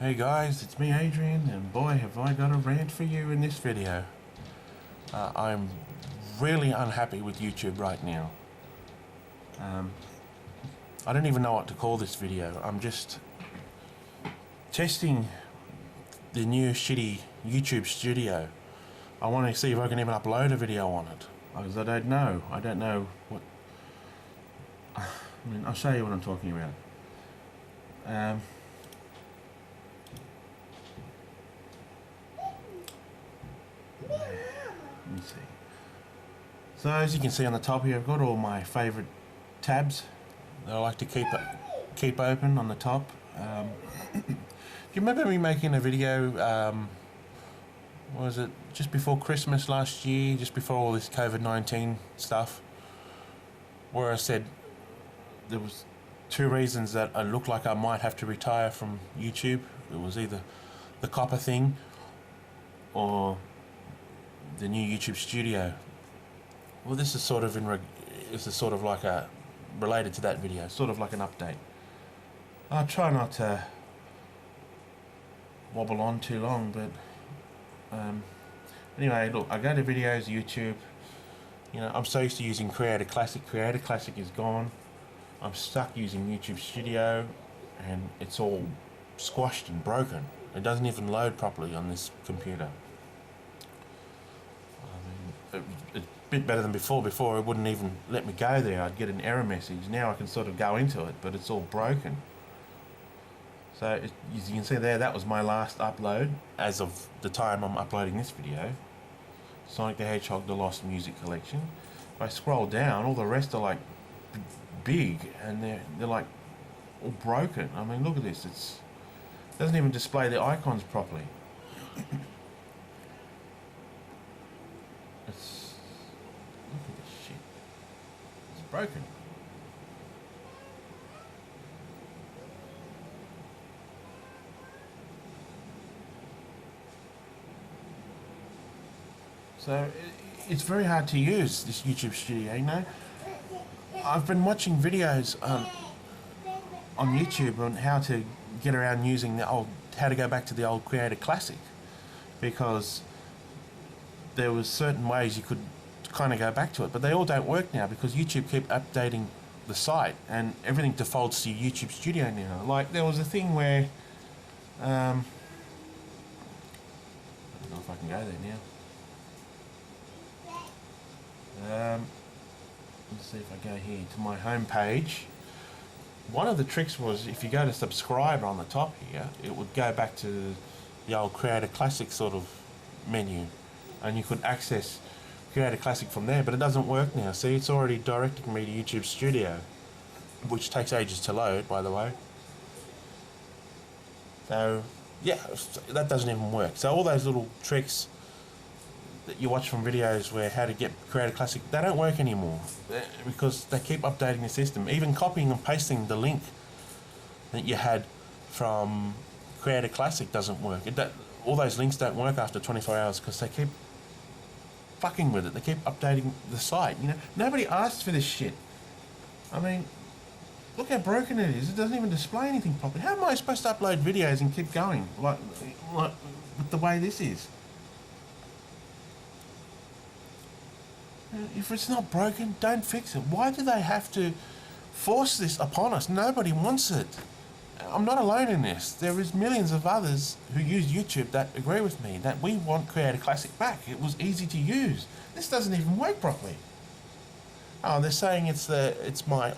Hey guys, it's me Adrian, and boy have I got a rant for you in this video. I'm really unhappy with YouTube right now. I don't even know what to call this video. I'm just testing the new shitty YouTube studio. I want to see if I can even upload a video on it, because I don't know what... I mean, I'll show you what I'm talking about. Let me see. So as you can see on the top here, I've got all my favourite tabs that I like to keep open on the top. Do you remember me making a video, what was it, just before Christmas last year, just before all this COVID-19 stuff, where I said there was two reasons that I looked like I might have to retire from YouTube. It was either the copper thing or the new YouTube studio. Well, this is sort of like a related to that video, sort of like an update. I'll try not to wobble on too long, but anyway, look, I go to videos, YouTube. You know, I'm so used to using Creator Classic. Creator Classic is gone. I'm stuck using YouTube Studio, and it's all squashed and broken. It doesn't even load properly on this computer. I mean, it's a bit better than before. Before it wouldn't even let me go there. I'd get an error message. Now I can sort of go into it, but it's all broken. So as you can see there, that was my last upload as of the time I'm uploading this video. Sonic the Hedgehog: The Lost Music Collection. If I scroll down, all the rest are like big, and they're like all broken. I mean, look at this. It doesn't even display the icons properly. Look at this shit. It's broken. So it's very hard to use this YouTube Studio, you know. I've been watching videos on YouTube on how to get around using how to go back to the old Creator Classic, because there was certain ways you could kind of go back to it, but they all don't work now because YouTube keep updating the site and everything defaults to YouTube Studio now. Like there was a thing where I don't know if I can go there now. Let's see if I go here to my home page. One of the tricks was if you go to subscribe on the top here, it would go back to the old Creator Classic sort of menu, and you could access Creator Classic from there, but it doesn't work now. See, it's already directing me to YouTube Studio, which takes ages to load, by the way. So yeah, that doesn't even work. So all those little tricks that you watch from videos where how to get Creator Classic, they don't work anymore because they keep updating the system. Even copying and pasting the link that you had from Creator Classic doesn't work. All those links don't work after 24 hours because they keep fucking with it. They keep updating the site. You know, nobody asked for this shit. I mean, look how broken it is. It doesn't even display anything properly. How am I supposed to upload videos and keep going like with the way this is? If it's not broken, don't fix it. Why do they have to force this upon us? Nobody wants it. I'm not alone in this. There is millions of others who use YouTube that agree with me that we want Creator Classic back. It was easy to use. This doesn't even work properly. Oh, they're saying it's my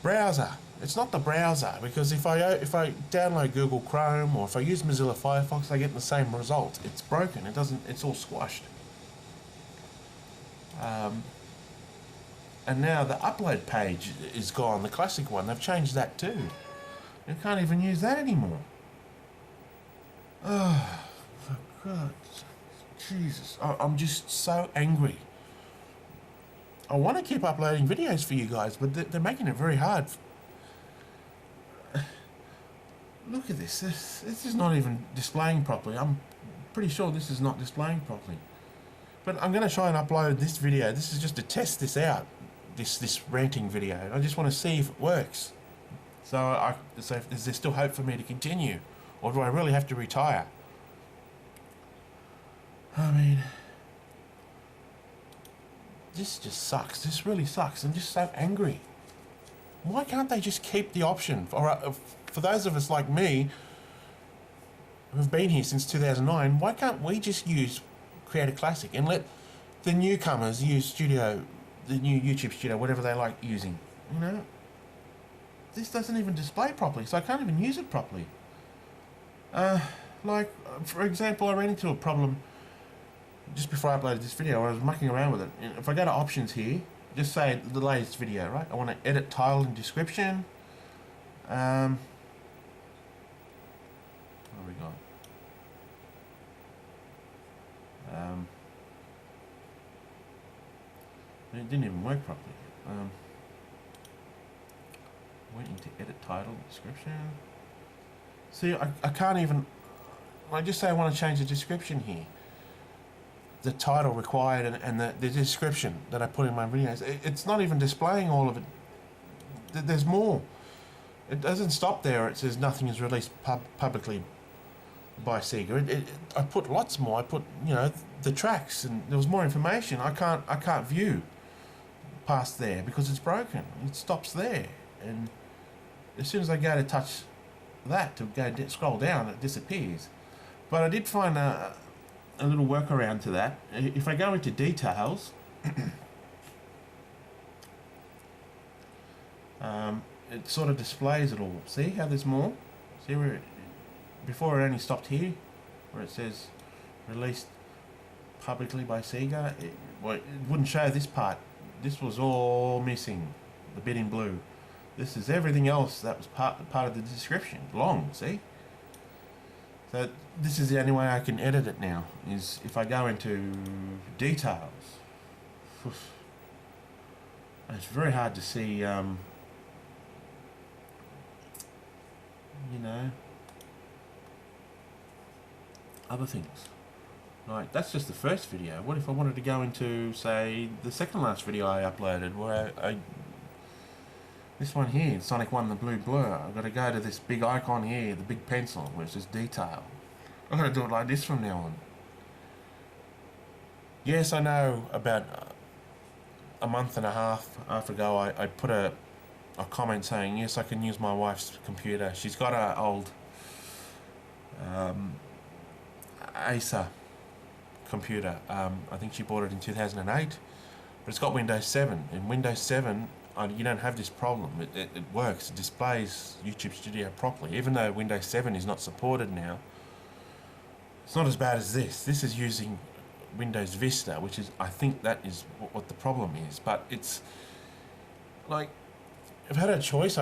browser. It's not the browser, because if I download Google Chrome or if I use Mozilla Firefox, I get the same result. It's broken. It's all squashed. And now the upload page is gone, the classic one. They've changed that too. You can't even use that anymore. Oh, for God's sake. Jesus. I'm just so angry. I want to keep uploading videos for you guys, but they're making it very hard. Look at this. This is not even displaying properly. I'm pretty sure this is not displaying properly. But I'm going to try and upload this video. This is just to test this out, this ranting video. I just want to see if it works. So is there still hope for me to continue, or do I really have to retire? I mean, this just sucks. This really sucks. I'm just so angry. Why can't they just keep the option for those of us like me who've been here since 2009? Why can't we just use Creator Classic and let the newcomers use the new YouTube Studio, whatever they like using? You know, this doesn't even display properly, so I can't even use it properly. Like, for example, I ran into a problem just before I uploaded this video. I was mucking around with it. If I go to options here, just say the latest video, right? I want to edit title and description. What have we got? It didn't even work properly. Went into edit title, description. See, I can't even. I just say I want to change the description here. The title required and the description that I put in my videos. It's not even displaying all of it. There's more. It doesn't stop there. It says nothing is released publicly by Sega. I put lots more. I put, you know, the tracks, and there was more information. I can't view past there because it's broken. It stops there, and as soon as I go to touch that to go scroll down, it disappears. But I did find a little workaround to that. If I go into details, it sort of displays it all. See how there's more? See where before it only stopped here, where it says released publicly by Sega. It wouldn't show this part. This was all missing, the bit in blue. This is everything else that was part of the description. Long, see? So this is the only way I can edit it now, is if I go into details. It's very hard to see, you know, other things. Like, that's just the first video. What if I wanted to go into, say, the second last video I uploaded, where this one here, Sonic 1 the Blue Blur. I've got to go to this big icon here, the big pencil, where it says detail. I'm going to do it like this from now on. Yes, I know about a month and a half ago I put a comment saying, yes, I can use my wife's computer. She's got an old Acer computer. I think she bought it in 2008, but it's got Windows 7. In Windows 7, you don't have this problem. It works. It displays YouTube Studio properly. Even though Windows 7 is not supported now, it's not as bad as this. This is using Windows Vista, which is, I think that is what the problem is. But it's like, if I had a choice,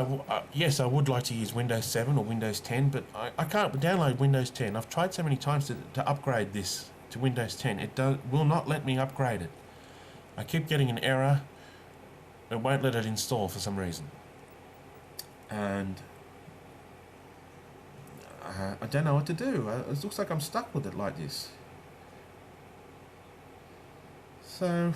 yes, I would like to use Windows 7 or Windows 10, but I can't download Windows 10. I've tried so many times to upgrade this to Windows 10. It will not let me upgrade it. I keep getting an error. It won't let it install for some reason. And I don't know what to do. It looks like I'm stuck with it like this. So,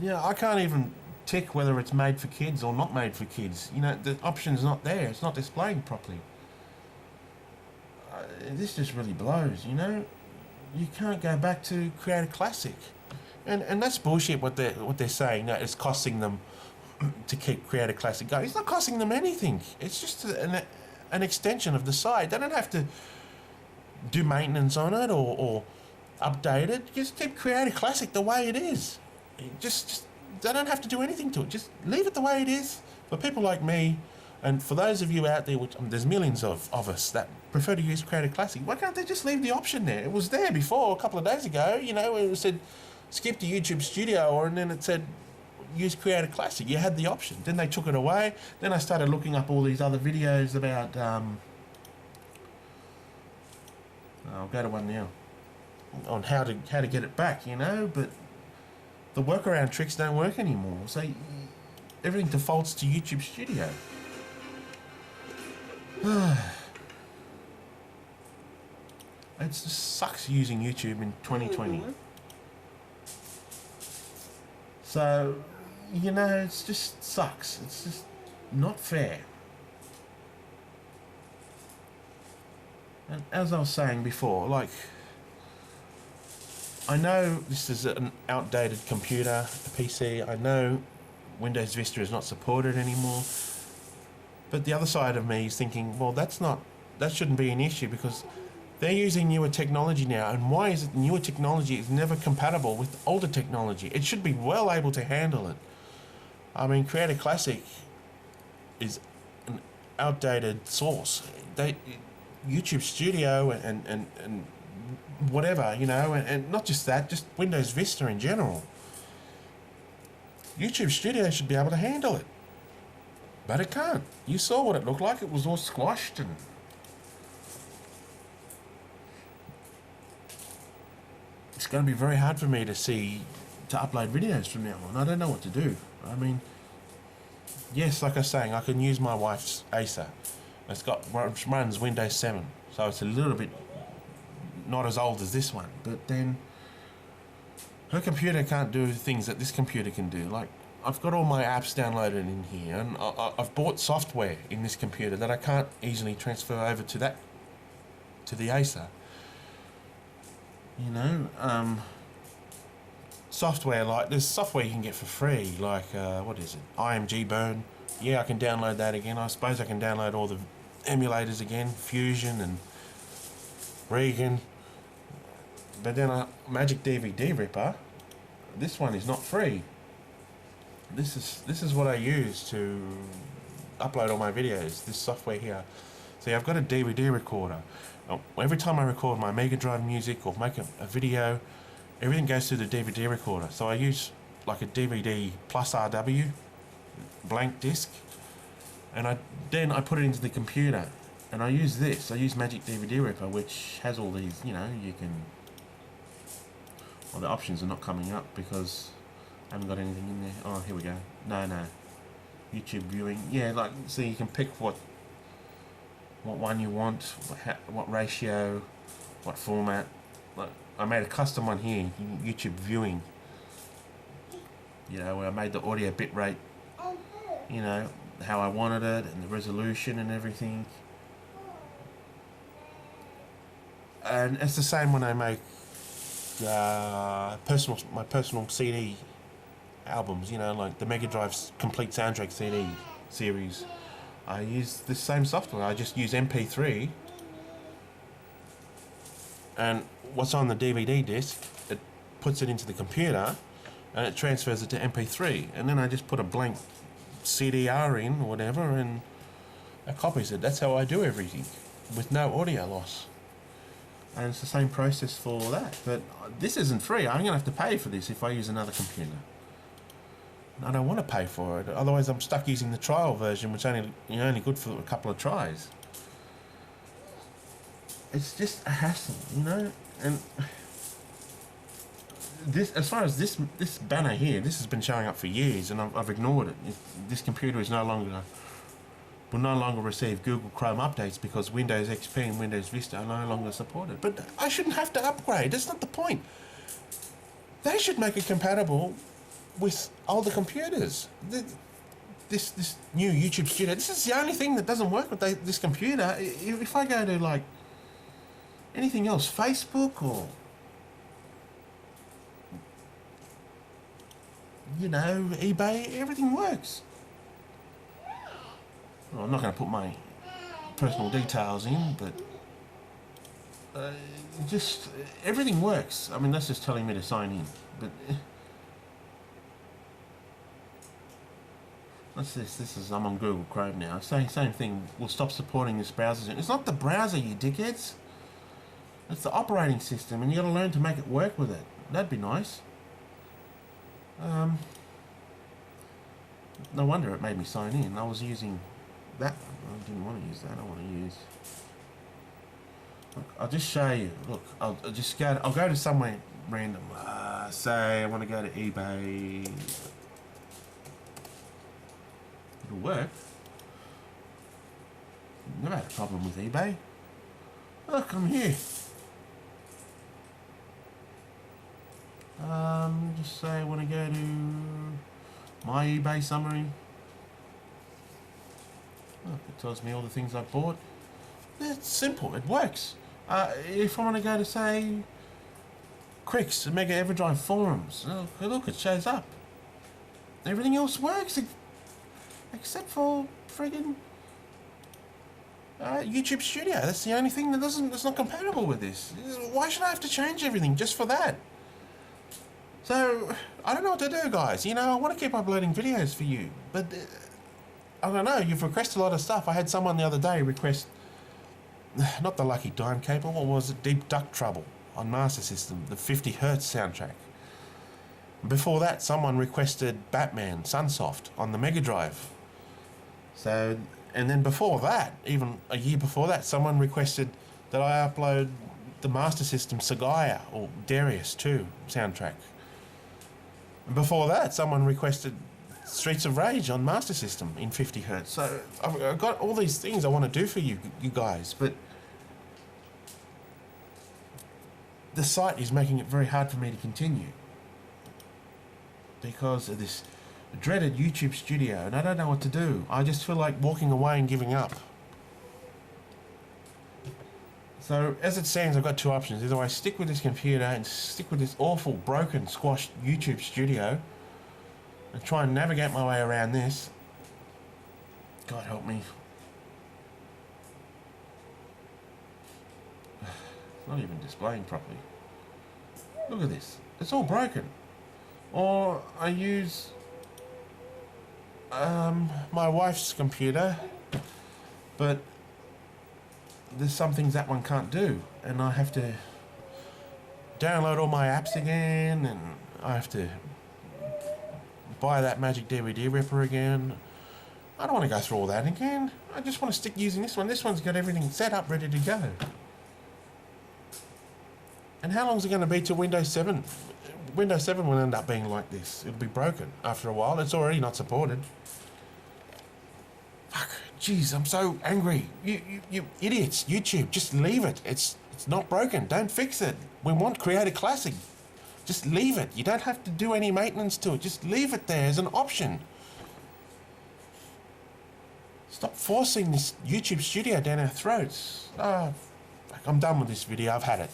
yeah, I can't even tick whether it's made for kids or not made for kids. You know, the option's not there. It's not displaying properly. This just really blows, you know. You can't go back to Creator Classic. And that's bullshit what they're saying, that it's costing them to keep Creator Classic going. It's not costing them anything. It's just an extension of the site. They don't have to do maintenance on it or update it. Just keep Creator Classic the way it is. Just they don't have to do anything to it. Just leave it the way it is. For people like me, and for those of you out there, which there's millions of us that prefer to use Creator Classic, why can't they just leave the option there? It was there before, a couple of days ago, you know, it said skip to YouTube Studio, and then it said use Creator Classic. You had the option. Then they took it away. Then I started looking up all these other videos about I'll go to one now on how to get it back, you know, but the workaround tricks don't work anymore. So everything defaults to YouTube Studio. It just sucks using YouTube in 2020. So, you know, it just sucks. It's just not fair. And as I was saying before, like, I know this is an outdated computer, a PC. I know Windows Vista is not supported anymore. But the other side of me is thinking, well, that shouldn't be an issue because they're using newer technology now. And why is it newer technology is never compatible with older technology? It should be well able to handle it. I mean, Creator Classic is an outdated source. YouTube Studio and whatever, you know, and not just that, just Windows Vista in general. YouTube Studio should be able to handle it. But it can't. You saw what it looked like. It was all squashed and... It's going to be very hard for me to upload videos from now on. I don't know what to do. I mean, yes, like I was saying, I can use my wife's Acer. Runs Windows 7, so it's a little bit not as old as this one. But then her computer can't do things that this computer can do. Like, I've got all my apps downloaded in here, and I've bought software in this computer that I can't easily transfer over to the Acer. You know, software, like, there's software you can get for free, like, what is it, IMG Burn. Yeah, I can download that again. I suppose I can download all the emulators again, Fusion and Regan. But then Magic DVD Ripper, this one is not free. This is what I use to upload all my videos, this software here. See, I've got a DVD recorder. Every time I record my Mega Drive music or make a video, everything goes through the DVD recorder. So I use like a DVD plus RW, blank disc, and then I put it into the computer. And I use this. I use Magic DVD Ripper, which has all these, you know, you can... Well, the options are not coming up because I haven't got anything in there. Oh, here we go. No. YouTube viewing. Yeah, like, so you can pick what one you want, what ratio, what format. Like, I made a custom one here, YouTube viewing. You know, where I made the audio bitrate, you know, how I wanted it, and the resolution and everything. And it's the same when I make my personal CD albums, you know, like the Mega Drive's complete soundtrack CD series. I use the same software. I just use MP3, and what's on the DVD disc, it puts it into the computer, and it transfers it to MP3, and then I just put a blank CDR in or whatever, and it copies it. That's how I do everything, with no audio loss. And it's the same process for that. But this isn't free. I'm going to have to pay for this if I use another computer. And I don't want to pay for it. Otherwise, I'm stuck using the trial version, which only good for a couple of tries. It's just a hassle, you know. And this, as far as this banner here, this has been showing up for years, and I've ignored it. This computer will no longer receive Google Chrome updates because Windows XP and Windows Vista are no longer supported. But I shouldn't have to upgrade. That's not the point. They should make it compatible with older computers. This new YouTube Studio, this is the only thing that doesn't work with this computer. If I go to, like, anything else, Facebook or, you know, eBay, everything works. Well, I'm not going to put my personal details in, but just everything works. I mean, that's just telling me to sign in. But what's this? I'm on Google Chrome now. Same thing. We'll stop supporting this browser. It's not the browser, you dickheads. It's the operating system, and you got to learn to make it work with it. That'd be nice. No wonder it made me sign in. I was using that one. I didn't want to use that. I want to use... Look, I'll just show you. Look, I'll go to somewhere random. Say I want to go to eBay. It'll work. Never had a problem with eBay. Look, I'm here. Just say I want to go to my eBay summary. Look, it tells me all the things I bought. It's simple, it works. If I want to go to, say, Cricks, the Mega Everdrive forums, look, it shows up. Everything else works, except for friggin' YouTube Studio. That's the only thing that's not compatible with this. Why should I have to change everything just for that? So, I don't know what to do, guys. You know, I want to keep uploading videos for you, but I don't know, you've requested a lot of stuff. I had someone the other day request, not the Lucky Dime cable, what was it? Deep Duck Trouble on Master System, the 50 Hertz soundtrack. Before that, someone requested Batman Sunsoft on the Mega Drive. So, and then before that, even a year before that, someone requested that I upload the Master System Sagaya or Darius 2 soundtrack. And before that, someone requested Streets of Rage on Master System in 50 Hertz. So I've got all these things I want to do for you guys, but the site is making it very hard for me to continue because of this dreaded YouTube Studio, and I don't know what to do. I just feel like walking away and giving up. So as it stands, I've got two options. Either I stick with this computer and stick with this awful, broken, squashed YouTube Studio and try and navigate my way around this. God help me. It's not even displaying properly. Look at this. It's all broken. Or I use my wife's computer, but there's some things that one can't do, and I have to download all my apps again, and I have to buy that magic DVD ripper again. I don't want to go through all that again. I just want to stick using this one. This one's got everything set up, ready to go. And how long is it going to be till Windows 7? Windows 7 will end up being like this. It'll be broken after a while. It's already not supported. Fuck, jeez, I'm so angry. You idiots. YouTube, just leave it. It's not broken. Don't fix it. We want Create a Classic. Just leave it. You don't have to do any maintenance to it. Just leave it there as an option. Stop forcing this YouTube Studio down our throats. I'm done with this video. I've had it.